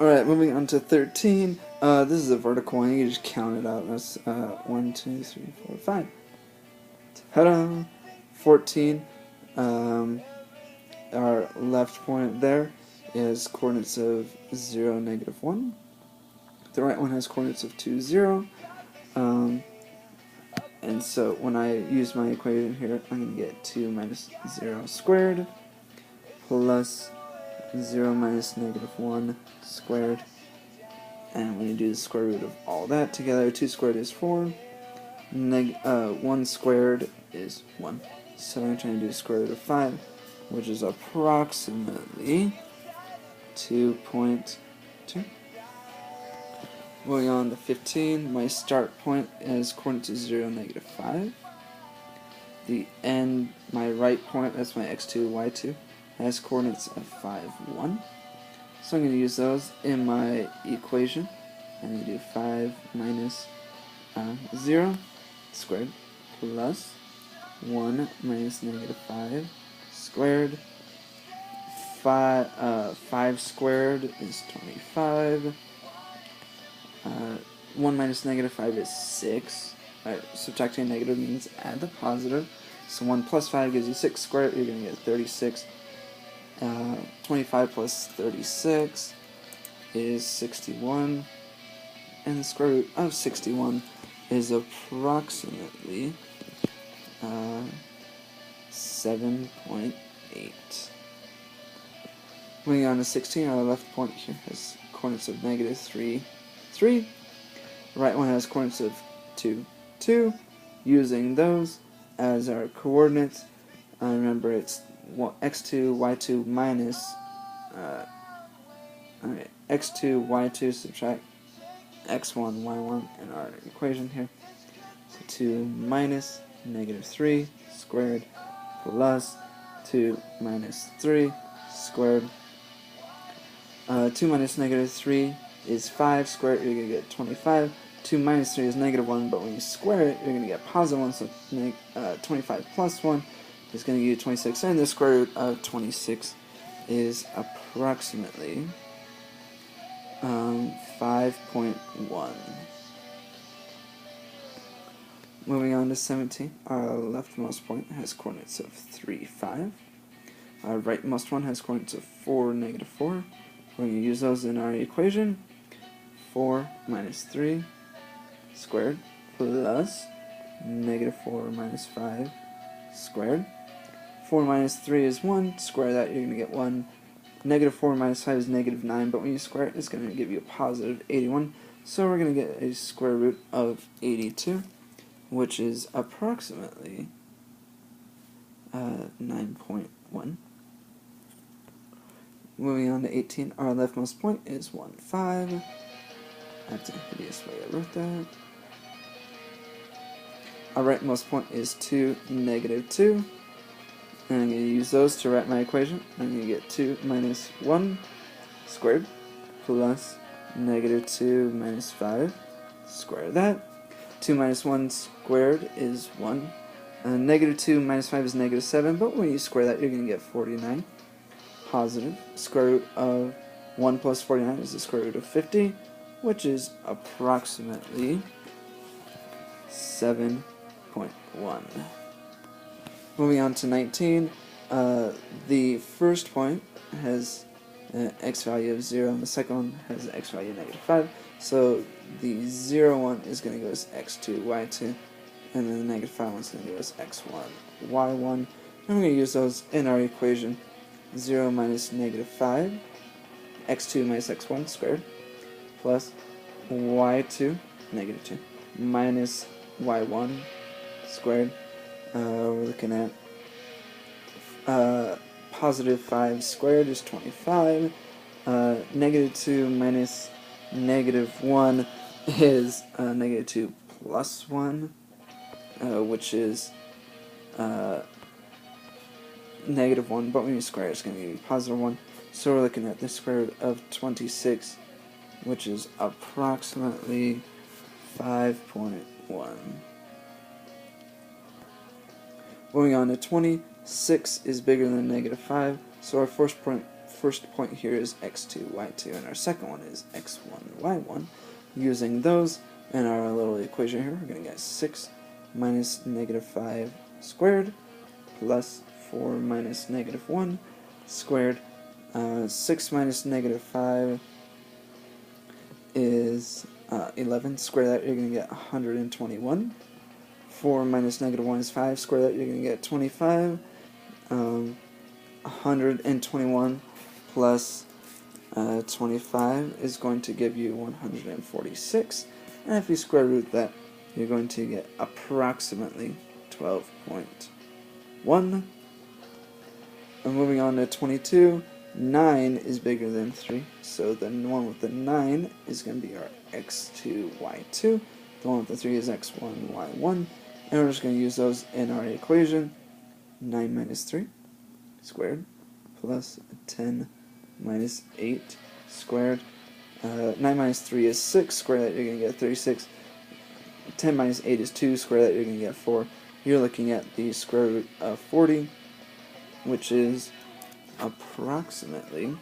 Alright, moving on to 13. This is a vertical one. You can just count it out. That's 1, 2, 3, 4, 5. Ta-da! 14. Our left point there is coordinates of 0, negative 1. The right one has coordinates of 2, 0. And so when I use my equation here, I'm going to get 2 minus 0 squared plus 0 minus negative 1 squared. And when you do the square root of all that together, 2 squared is 4. 1 squared is 1. So I'm trying to do the square root of 5, which is approximately 2.2. Moving on to 15, my start point is coordinates of 0, negative 5. The end, my right point, that's my x2, y2, has coordinates of 5, 1. So I'm going to use those in my equation. I'm going to do 5 minus 0 squared plus 1 minus negative 5 squared. 5 squared is 25. 1 minus negative 5 is 6. Subtracting a negative means add the positive. So 1 plus 5 gives you 6 squared. You're going to get 36. 25 plus 36 is 61. And the square root of 61 is approximately 7.8. Moving on to 16, our left point here has coordinates of negative 3, 3. The right one has coordinates of 2, 2. Using those as our coordinates, remember it's x2, y2 minus x2, y2 subtract x1, y1 in our equation here. So 2 minus negative 3 squared plus 2 minus 3 squared. 2 minus negative 3 is 5 squared, you're going to get 25. 2 minus 3 is negative 1, but when you square it, you're going to get positive 1, so 25 plus 1 is going to give you 26, and the square root of 26 is approximately 5.1. Moving on to 17, our leftmost point has coordinates of 3, 5. Our rightmost one has coordinates of 4, negative 4. We're going to use those in our equation. 4 minus 3 squared plus negative 4 minus 5 squared. 4 minus 3 is 1. Square that, you're going to get 1. Negative 4 minus 5 is negative 9, but when you square it, it's going to give you a positive 81. So we're going to get a square root of 82, which is approximately 9.1. Moving on to 18, our leftmost point is 1, 5. That's a hideous way I wrote that. Our rightmost point is 2, negative 2. And I'm going to use those to write my equation. I'm going to get 2 minus 1 squared plus negative 2 minus 5. Square that. 2 minus 1 squared is 1. Negative 2 minus 5 is negative 7, but when you square that, you're going to get 49. Positive. Square root of 1 plus 49 is the square root of 50, which is approximately 7.1. Moving on to 19, the first point has an x value of 0, and the second one has an x value of negative 5. So the 0 one is going to go as x2, y2, and then the negative 5 one is going to go as x1, y1. And we're going to use those in our equation. 0 minus negative 5, x2 minus x1 squared, plus y2, negative 2, minus y1 squared. We're looking at positive 5 squared is 25. Negative 2 minus negative 1 is negative 2 plus 1, which is negative 1, but when you square it, it's going to give you positive 1. So we're looking at the square root of 26, which is approximately 5.1. Moving on to 20, 6 is bigger than negative 5, so our first point first point here is x2, y2, and our second one is x1, y1. Using those in our little equation here, we're going to get 6 minus negative 5 squared plus 4 minus negative 1 squared. 6 minus negative 5 is 11. Square that, you're going to get 121. 4 minus negative 1 is 5. Square that, you're going to get 25. 121 plus 25 is going to give you 146. And if you square root that, you're going to get approximately 12.1. And moving on to 22, 9 is bigger than 3, so the one with the 9 is going to be our x2, y2. The one with the 3 is x1, y1. And we're just going to use those in our equation. 9 minus 3 squared plus 10 minus 8 squared. 9 minus 3 is 6, square that, you're going to get 36. 10 minus 8 is 2, square that, you're going to get 4. You're looking at the square root of 40, which is approximately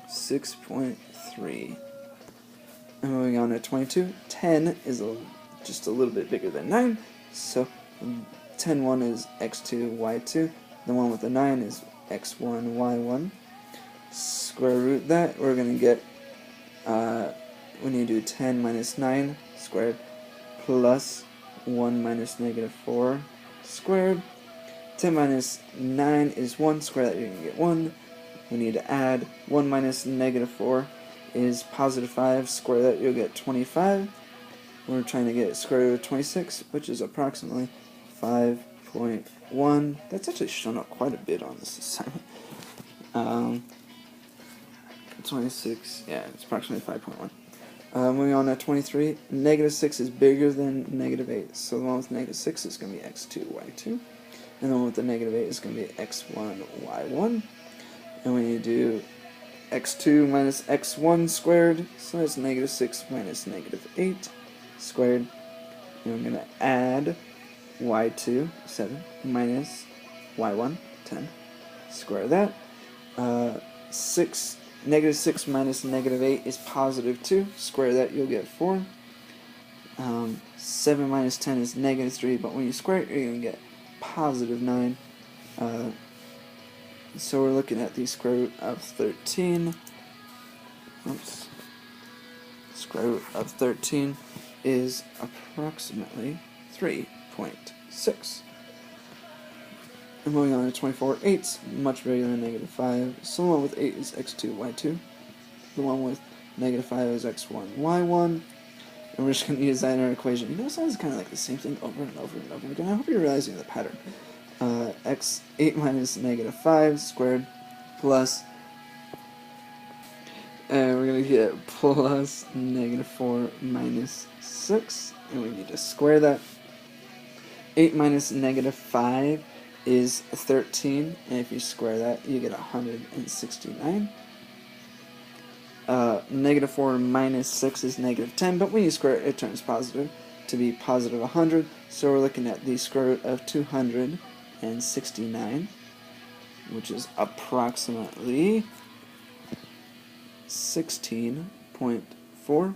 6.3. And moving on to 22, 10 is just a little bit bigger than 9, so 10 is x2, y2. The one with the 9 is x1, y1. Square root that, we're going to get, when you do 10 minus 9 squared plus 1 minus negative 4 squared. 10 minus 9 is 1, square that, you're going to get 1. We need to add 1 minus negative 4 is positive 5, square that, you'll get 25. We're trying to get square root of 26, which is approximately 5.1. That's actually shown up quite a bit on this assignment. 26, yeah, it's approximately 5.1. Moving on to 23, negative 6 is bigger than negative 8, so the one with negative 6 is going to be x2, y2, and the one with the negative 8 is going to be x1, y1, and when you do x2 minus x1 squared, so that's negative 6 minus negative 8 squared, and I'm going to add y2, 7, minus y1, 10, square that. Negative 6 minus negative 8 is positive 2. Square that, you'll get 4. 7 minus 10 is negative 3, but when you square it, you're going to get positive 9. So we're looking at the square root of 13. Oops. Square root of 13 is approximately 3.6. And moving on to 24, 8's much bigger than negative 5. So the one with 8 is x2, y2. The one with negative 5 is x1, y1. And we're just going to use that in our equation. You notice how it's kind of like the same thing over and over and over again. I hope you're realizing the pattern. 8 minus negative 5 squared plus, and we're going to get plus negative 4 minus 6. And we need to square that. 8 minus negative 5 is 13, and if you square that, you get 169. Negative 4 minus 6 is negative 10, but when you square it, it turns positive to be positive 100, so we're looking at the square root of 269, which is approximately 16.4.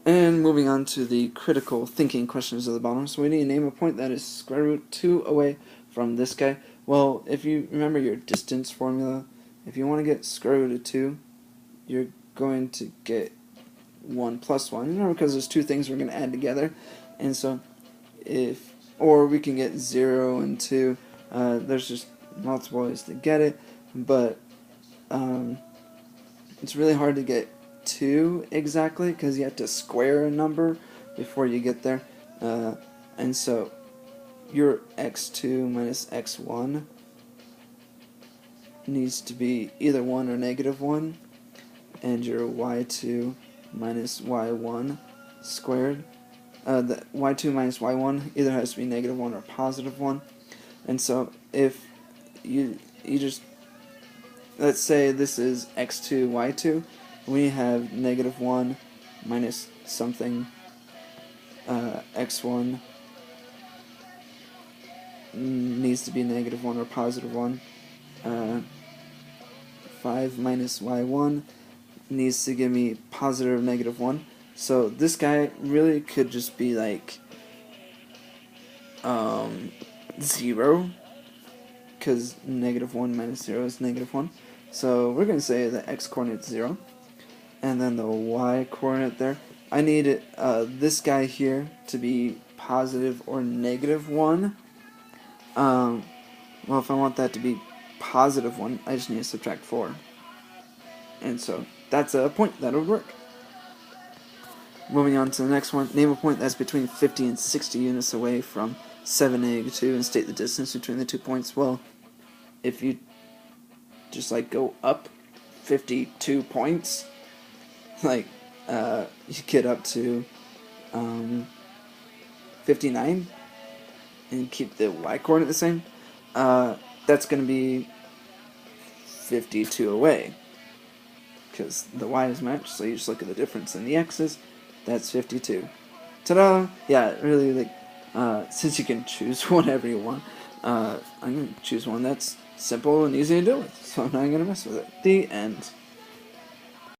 And moving on to the critical thinking questions at the bottom. So we need to name a point that is square root 2 away from this guy. Well, if you remember your distance formula, if you want to get square root of 2, you're going to get 1 plus 1. Remember, because there's two things we're going to add together. And so, or we can get 0 and 2. There's just multiple ways to get it. But it's really hard to get 2 exactly because you have to square a number before you get there, and so your x2 minus x1 needs to be either 1 or negative 1, and your y2 minus y1 squared, the y2 minus y1 either has to be negative 1 or positive 1. And so if you just, let's say this is x2, y2, we have negative 1 minus something, x1 needs to be negative 1 or positive 1. 5 minus y1 needs to give me positive or negative 1. So this guy really could just be like 0, because negative 1 minus 0 is negative 1. So we're going to say the x-coordinate is 0. And then the y-coordinate there. I need this guy here to be positive or negative 1. Well, if I want that to be positive 1, I just need to subtract 4. And so that's a point that would work. Moving on to the next one. Name a point that's between 50 and 60 units away from 7 and -2 and state the distance between the 2 points. Well, if you just like go up 52 points, like you get up to 59 and keep the y-coordinate the same, that's going to be 52 away, because the y is matched, so you just look at the difference in the x's. That's 52. Ta-da! Yeah, really, like, since you can choose whatever you want, I'm going to choose one that's simple and easy to deal with, so I'm not going to mess with it. The end.